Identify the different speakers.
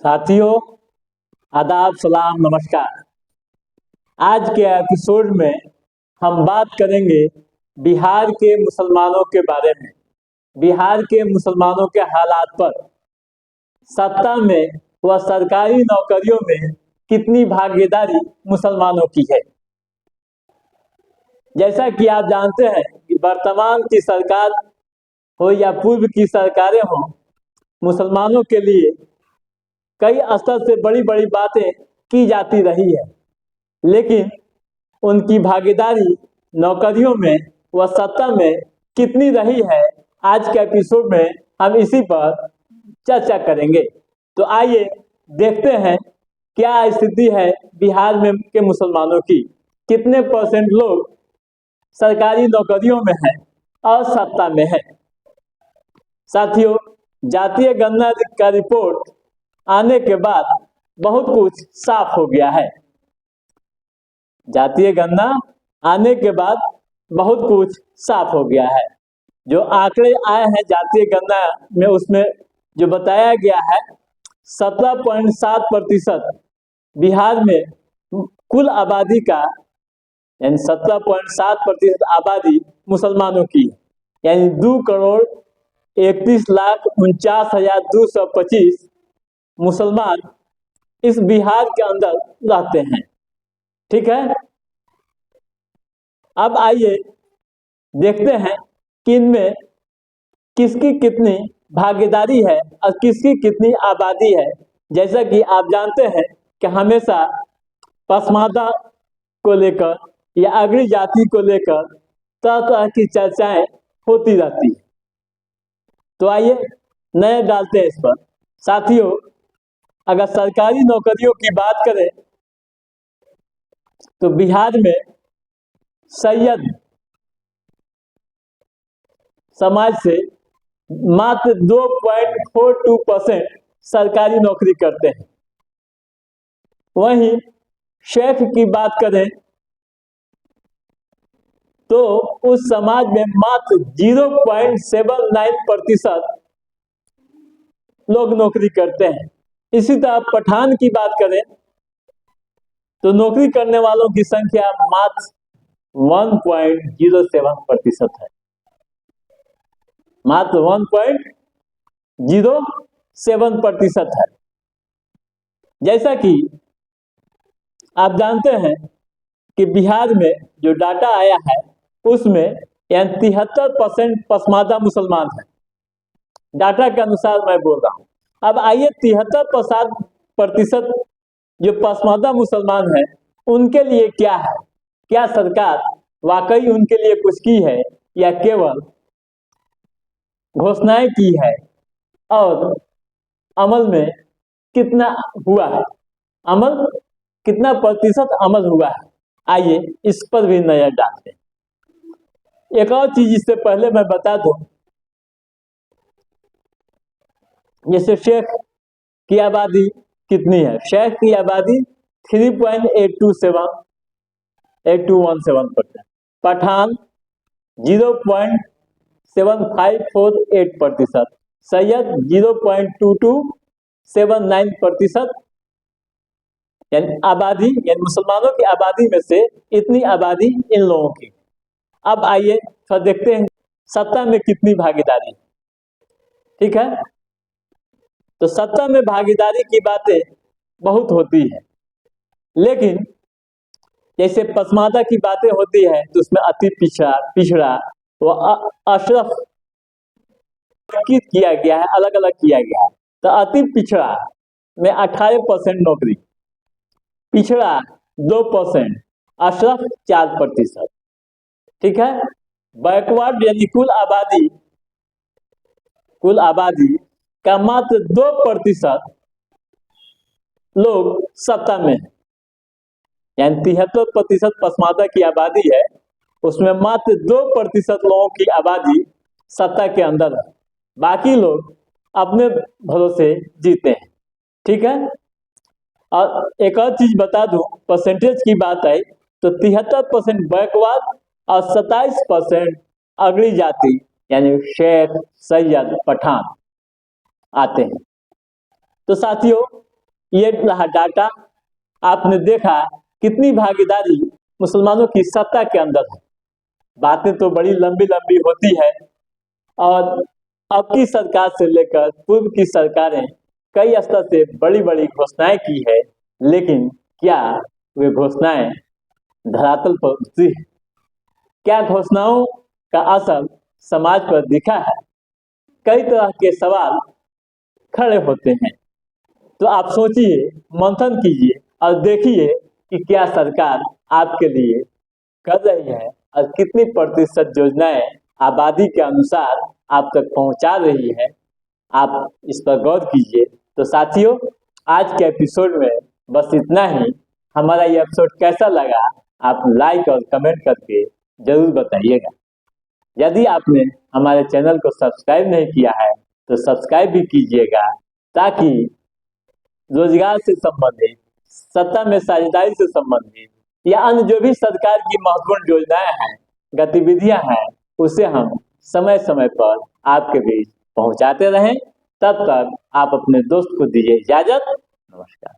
Speaker 1: साथियों, आदाब, सलाम, नमस्कार। आज के एपिसोड में हम बात करेंगे बिहार के मुसलमानों के बारे में, बिहार के मुसलमानों के हालात पर। सत्ता में व सरकारी नौकरियों में कितनी भागीदारी मुसलमानों की है। जैसा कि आप जानते हैं कि वर्तमान की सरकार हो या पूर्व की सरकारें हों, मुसलमानों के लिए कई स्तर से बड़ी बड़ी बातें की जाती रही है, लेकिन उनकी भागीदारी नौकरियों में व सत्ता में कितनी रही है, आज के एपिसोड में हम इसी पर चर्चा करेंगे। तो आइए देखते हैं क्या स्थिति है बिहार में के मुसलमानों की, कितने परसेंट लोग सरकारी नौकरियों में हैं और सत्ता में हैं। साथियों, जातीय गणना का रिपोर्ट आने के बाद बहुत कुछ साफ हो गया है। जातीय गणना आने के बाद बहुत कुछ साफ हो गया है। जो आंकड़े आए हैं जातीय गणना में, उसमें जो बताया गया है 17.7% बिहार में कुल आबादी का, यानी 17.7% आबादी मुसलमानों की, यानी 2,31,49,225 मुसलमान इस बिहार के अंदर रहते हैं। ठीक है, अब आइए देखते हैं कि इनमें किसकी कितनी भागीदारी है और किसकी कितनी आबादी है। जैसा कि आप जानते हैं कि हमेशा पसमानदा को लेकर या अग्रणी जाति को लेकर तरह तरह की चर्चाएं होती रहती है। तो आइए नए डालते हैं इस पर। साथियों, अगर सरकारी नौकरियों की बात करें तो बिहार में सैयद समाज से मात्र 2.42% सरकारी नौकरी करते हैं। वहीं शेख की बात करें तो उस समाज में मात्र 0.79% लोग नौकरी करते हैं। इसी तरह पठान की बात करें तो नौकरी करने वालों की संख्या मात्र 1.07% है, मात्र 1.07% है। जैसा कि आप जानते हैं कि बिहार में जो डाटा आया है उसमें 73% पसमानदा मुसलमान है। डाटा के अनुसार मैं बोल रहा हूं। अब आइए 73% जो पसमानदा मुसलमान हैं उनके लिए क्या है, क्या सरकार वाकई उनके लिए कुछ की है या केवल घोषणाएं की है, और अमल में कितना हुआ है, अमल कितना प्रतिशत अमल हुआ है। आइए इस पर भी नजर डालते हैं। एक और चीज इससे पहले मैं बता दूं, जैसे शेख की आबादी कितनी है। शेख की आबादी 3.8217%, पठान 0.7548%, सैयद 0.2279%, यानी आबादी, यानी मुसलमानों की आबादी में से इतनी आबादी इन लोगों की। अब आइए थोड़ा देखते हैं सत्ता में कितनी भागीदारी। ठीक है, तो सत्ता में भागीदारी की बातें बहुत होती है, लेकिन जैसे पसमानदा की बातें होती है तो उसमें अति पिछड़ा व अशरफ किया गया है, अलग अलग किया गया है। तो अति पिछड़ा में 18% नौकरी, पिछड़ा 2%, अशरफ 4%। ठीक है, बैकवर्ड यानी कुल आबादी का मात्र 2% लोग सत्ता में है, यानी 73% पसमानदा की आबादी है, उसमें मात्र 2% लोगों की आबादी सत्ता के अंदर है। बाकी लोग अपने भरोसे जीते हैं। ठीक है, और एक और चीज बता दूं, परसेंटेज की बात आई तो 73% बैकवर्ड और 27% अग्रणी जाति यानी शेख, सैयद, पठान आते हैं। तो साथियों, ये रहा डाटा। आपने देखा कितनी भागीदारी मुसलमानों की सत्ता के अंदर है। बातें तो बड़ी लंबी लंबी होती है और अब की सरकार से लेकर पूर्व की सरकारें कई स्तर से बड़ी बड़ी घोषणाएं की है, लेकिन क्या वे घोषणाएं धरातल पर उतरी है? क्या घोषणाओं का असर समाज पर दिखा है? कई तरह के सवाल खड़े होते हैं। तो आप सोचिए, मंथन कीजिए और देखिए कि क्या सरकार आपके लिए कर रही है और कितनी प्रतिशत योजनाएं आबादी के अनुसार आप तक पहुंचा रही है। आप इस पर गौर कीजिए। तो साथियों, आज के एपिसोड में बस इतना ही। हमारा ये एपिसोड कैसा लगा आप लाइक और कमेंट करके जरूर बताइएगा। यदि आपने हमारे चैनल को सब्सक्राइब नहीं किया है तो सब्सक्राइब भी कीजिएगा, ताकि रोजगार से संबंधित, सत्ता में साझेदारी से संबंधित या अन्य जो भी सरकार की महत्वपूर्ण योजनाएं हैं, गतिविधियां हैं, उसे हम समय समय पर आपके बीच पहुंचाते रहें। तब तक आप अपने दोस्त को दीजिए इजाजत। नमस्कार।